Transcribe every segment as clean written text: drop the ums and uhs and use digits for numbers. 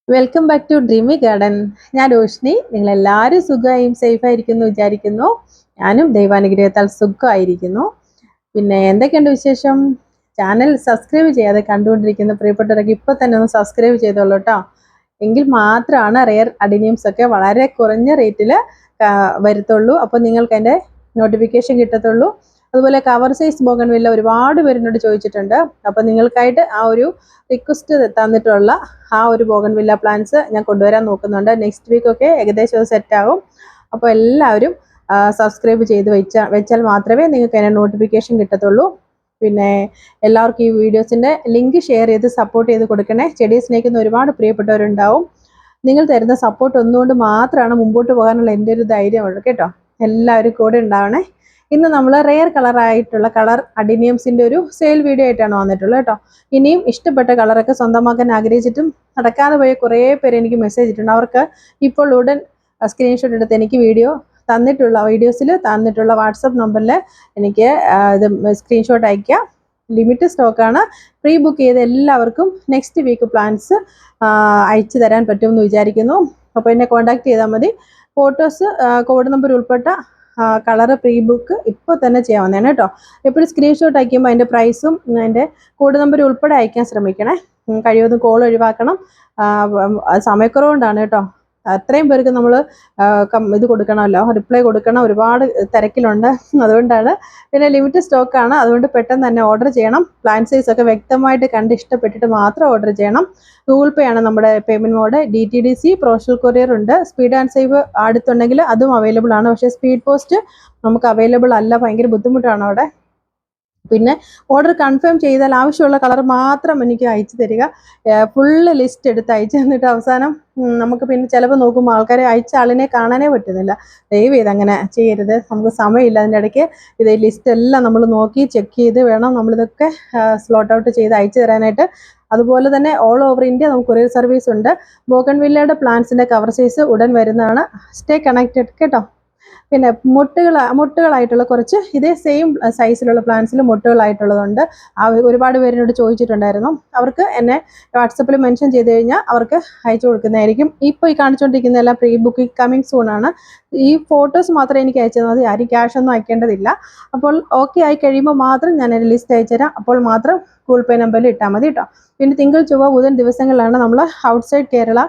Welcome back to dreamy garden. ഞാൻ രോഷ്നി. നിങ്ങളെല്ലാവരും സുഖമായും സേഫായിരിക്കുന്നു വിചാരിക്കുന്നു. ഞാനും ദൈവാനുഗ്രഹത്താൽ സുഖമായിരിക്കുന്നു. പിന്നെ എന്തൊക്കെയുണ്ട് വിശേഷം? ചാനൽ സബ്സ്ക്രൈബ് ചെയ്യാതെ കണ്ടുകൊണ്ടിരിക്കുന്ന പ്രിയപ്പെട്ടവരൊക്കെ ഇപ്പോൾ തന്നെ ഒന്ന് സബ്സ്ക്രൈബ് ചെയ്തോളൂ കേട്ടോ. എങ്കിൽ മാത്രമാണ് റെയർ അഡിനിയംസ് ഒക്കെ വളരെ കുറഞ്ഞ റേറ്റിൽ വരുത്തുള്ളൂ. അപ്പോൾ നിങ്ങൾക്ക് അതിൻ്റെ നോട്ടിഫിക്കേഷൻ കിട്ടത്തുള്ളൂ. അതുപോലെ കവർ സൈസ് ബോഗൺവില്ല ഒരുപാട് പേരിനോട് ചോദിച്ചിട്ടുണ്ട്. അപ്പോൾ നിങ്ങൾക്കായിട്ട് ആ ഒരു റിക്വസ്റ്റ് തന്നിട്ടുള്ള ആ ഒരു ബോഗൺവില്ല പ്ലാന്റ്സ് ഞാൻ കൊണ്ടുവരാൻ നോക്കുന്നുണ്ട്. നെക്സ്റ്റ് വീക്കൊക്കെ ഏകദേശം അത് സെറ്റാകും. അപ്പോൾ എല്ലാവരും സബ്സ്ക്രൈബ് ചെയ്ത് വെച്ചാൽ മാത്രമേ നിങ്ങൾക്ക് അതിൻ്റെ നോട്ടിഫിക്കേഷൻ കിട്ടത്തുള്ളൂ. പിന്നെ എല്ലാവർക്കും ഈ വീഡിയോസിൻ്റെ ലിങ്ക് ഷെയർ ചെയ്ത് സപ്പോർട്ട് ചെയ്ത് കൊടുക്കണേ. ചെടിയെ സ്നേഹിക്കുന്ന ഒരുപാട് പ്രിയപ്പെട്ടവരുണ്ടാവും. നിങ്ങൾ തരുന്ന സപ്പോർട്ട് ഒന്നുകൊണ്ട് മാത്രമാണ് മുമ്പോട്ട് പോകാനുള്ള എൻ്റെ ഒരു ധൈര്യമുള്ളൂ കേട്ടോ. എല്ലാവരും കൂടെ ഉണ്ടാവണേ. ഇന്ന് നമ്മൾ റെയർ കളറായിട്ടുള്ള കളർ അഡിനിയംസിൻ്റെ ഒരു സെയിൽ വീഡിയോ ആയിട്ടാണ് വന്നിട്ടുള്ളത് കേട്ടോ. ഇനിയും ഇഷ്ടപ്പെട്ട കളറൊക്കെ സ്വന്തമാക്കാൻ ആഗ്രഹിച്ചിട്ടും നടക്കാതെ പോയ കുറേ പേര് എനിക്ക് മെസ്സേജ് ഇട്ടിട്ടുണ്ട്. അവർക്ക് ഇപ്പോൾ ഉടൻ സ്ക്രീൻഷോട്ട് എടുത്ത് എനിക്ക് വീഡിയോസിൽ തന്നിട്ടുള്ള വാട്സപ്പ് നമ്പറിൽ എനിക്ക് ഇത് സ്ക്രീൻഷോട്ട് അയക്കാം. ലിമിറ്റ് സ്റ്റോക്കാണ്. പ്രീ ബുക്ക് ചെയ്ത് എല്ലാവർക്കും നെക്സ്റ്റ് വീക്ക് പ്ലാൻസ് അയച്ചു തരാൻ പറ്റുമെന്ന് വിചാരിക്കുന്നു. അപ്പോൾ എന്നെ കോൺടാക്ട് ചെയ്താൽ മതി. ഫോട്ടോസ് കോഡ് നമ്പർ ഉൾപ്പെട്ട കളറ് പ്രീ ബുക്ക് ഇപ്പോൾ തന്നെ ചെയ്യാവുന്നതാണ് കേട്ടോ. എപ്പോഴും സ്ക്രീൻഷോട്ട് അയക്കുമ്പോൾ അതിൻ്റെ പ്രൈസും അതിൻ്റെ കോഡ് നമ്പർ ഉൾപ്പെടെ അയക്കാൻ ശ്രമിക്കണേ. കഴിയുമെന്ന് കോൾ ഒഴിവാക്കണം. സമയക്കുറവുകൊണ്ടാണ് കേട്ടോ. അത്രയും പേർക്ക് നമ്മൾ ഇത് കൊടുക്കണമല്ലോ, റിപ്ലൈ കൊടുക്കണം. ഒരുപാട് തിരക്കിലുണ്ട്, അതുകൊണ്ടാണ്. പിന്നെ ലിമിറ്റ് സ്റ്റോക്കാണ്, അതുകൊണ്ട് പെട്ടെന്ന് തന്നെ ഓർഡർ ചെയ്യണം. പ്ലാൻ സൈസൊക്കെ വ്യക്തമായിട്ട് കണ്ട് ഇഷ്ടപ്പെട്ടിട്ട് മാത്രം ഓർഡർ ചെയ്യണം. ഗൂഗിൾ പേ ആണ് നമ്മുടെ payment mode. DTDC professional courier ഉണ്ട്. സ്പീഡ് ആൻഡ് സേവ് അടുത്തുണ്ടെങ്കിൽ അതും അവൈലബിൾ ആണ്. പക്ഷേ സ്പീഡ് പോസ്റ്റ് നമുക്ക് അവൈലബിൾ അല്ല, ഭയങ്കര ബുദ്ധിമുട്ടാണ് അവിടെ. പിന്നെ ഓർഡർ കൺഫേം ചെയ്താൽ ആവശ്യമുള്ള കളർ മാത്രം എനിക്ക് അയച്ചു തരിക. ഫുള്ള് ലിസ്റ്റ് എടുത്ത് അയച്ചു തന്നിട്ട് അവസാനം നമുക്ക് പിന്നെ ചിലപ്പോൾ നോക്കുമ്പോൾ ആൾക്കാരെ അയച്ച ആളിനെ കാണാനേ പറ്റുന്നില്ല. ദയവ് ചെയ്ത് അങ്ങനെ ചെയ്യരുത്. നമുക്ക് സമയമില്ല. അതിൻ്റെ ഇടയ്ക്ക് ഇത് ലിസ്റ്റ് എല്ലാം നമ്മൾ നോക്കി ചെക്ക് ചെയ്ത് വേണം നമ്മളിതൊക്കെ സ്ലോട്ട് ഔട്ട് ചെയ്ത് അയച്ചു തരാനായിട്ട്. അതുപോലെ തന്നെ ഓൾ ഓവർ ഇന്ത്യ നമുക്ക് കൊറിയർ സർവീസ് ഉണ്ട്. ബോഗൺവില്ലയുടെ പ്ലാന്റ്സിൻ്റെ കവർ സൈസ് ഉടൻ വരുന്നതാണ്. സ്റ്റേ കണക്റ്റഡ് കേട്ടോ. പിന്നെ മുട്ടുകളായിട്ടുള്ള കുറച്ച് ഇതേ സെയിം സൈസിലുള്ള പ്ലാന്റ്സിൽ മുട്ടുകളായിട്ടുള്ളതുണ്ട്. ഒരുപാട് പേരിനോട് ചോദിച്ചിട്ടുണ്ടായിരുന്നു. അവർക്ക് എന്നെ വാട്സപ്പിൽ മെൻഷൻ ചെയ്ത് കഴിഞ്ഞാൽ അവർക്ക് അയച്ചു കൊടുക്കുന്നതായിരിക്കും. ഇപ്പോൾ ഈ കാണിച്ചുകൊണ്ടിരിക്കുന്ന എല്ലാം പ്രീ ബുക്കിംഗ് കമ്മിങ് സൂണാണ്. ഈ ഫോട്ടോസ് മാത്രമേ എനിക്ക് അയച്ചു തന്നാൽ മതി. ആരും ക്യാഷ് ഒന്നും അയക്കേണ്ടതില്ല. അപ്പോൾ ഓക്കെ ആയി കഴിയുമ്പോൾ മാത്രം ഞാൻ എൻ്റെ ലിസ്റ്റ് അയച്ചു തരാം. അപ്പോൾ മാത്രം ഗൂഗിൾ പേ നമ്പറിൽ ഇട്ടാൽ മതി കേട്ടോ. പിന്നെ തിങ്കൾ ചൊവ്വ ബുധൻ ദിവസങ്ങളിലാണ് നമ്മൾ ഔട്ട്സൈഡ് കേരള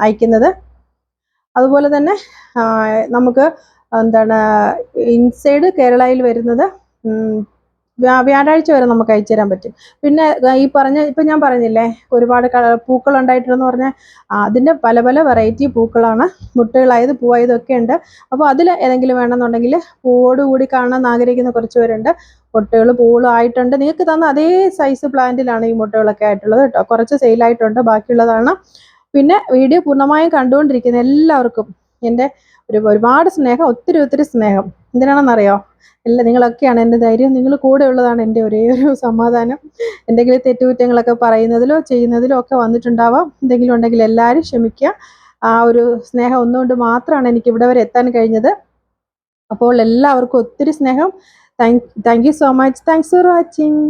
അയക്കുന്നത്. അതുപോലെ തന്നെ നമുക്ക് ഇൻസൈഡ് കേരളയിൽ വരുന്നത് വ്യാഴാഴ്ച വരെ നമുക്ക് അയച്ചു തരാൻ പറ്റും. പിന്നെ ഈ ഇപ്പം ഞാൻ പറഞ്ഞില്ലേ ഒരുപാട് പൂക്കൾ ഉണ്ടായിട്ടുണ്ടെന്ന് പറഞ്ഞാൽ അതിൻ്റെ പല പല വെറൈറ്റി പൂക്കളാണ്. മുട്ടുകളായത് പൂവായതൊക്കെ ഉണ്ട്. അപ്പോൾ അതിൽ ഏതെങ്കിലും വേണമെന്നുണ്ടെങ്കിൽ പൂവോടുകൂടി കാണാൻ ആഗ്രഹിക്കുന്ന കുറച്ച് പേരുണ്ട്. മുട്ടുകൾ പൂളും ആയിട്ടുണ്ട്. നിങ്ങൾക്ക് തന്ന അതേ സൈസ് പ്ലാന്റിലാണ് ഈ മുട്ടുകളൊക്കെ ആയിട്ടുള്ളത് കേട്ടോ. കുറച്ച് സെയിലായിട്ടുണ്ട്, ബാക്കിയുള്ളതാണ്. പിന്നെ വീഡിയോ പൂർണ്ണമായും കണ്ടുകൊണ്ടിരിക്കുന്ന എല്ലാവർക്കും എൻ്റെ ഒരുപാട് സ്നേഹം, ഒത്തിരി സ്നേഹം. എന്തിനാണെന്നറിയോ? നിങ്ങളൊക്കെയാണ് എൻ്റെ ധൈര്യം. നിങ്ങൾ കൂടെ ഉള്ളതാണ് എൻ്റെ ഒരേ ഒരു സമാധാനം. എന്തെങ്കിലും തെറ്റുകുറ്റങ്ങളൊക്കെ പറയുന്നതിലോ ചെയ്യുന്നതിലോ ഒക്കെ വന്നിട്ടുണ്ടാവാം. എന്തെങ്കിലും ഉണ്ടെങ്കിൽ എല്ലാവരും ക്ഷമിക്കുക. ആ ഒരു സ്നേഹം ഒന്നുകൊണ്ട് മാത്രമാണ് എനിക്ക് ഇവിടെ വരെ എത്താൻ കഴിഞ്ഞത്. അപ്പോൾ എല്ലാവർക്കും ഒത്തിരി സ്നേഹം. Thank you so much. Thanks for watching.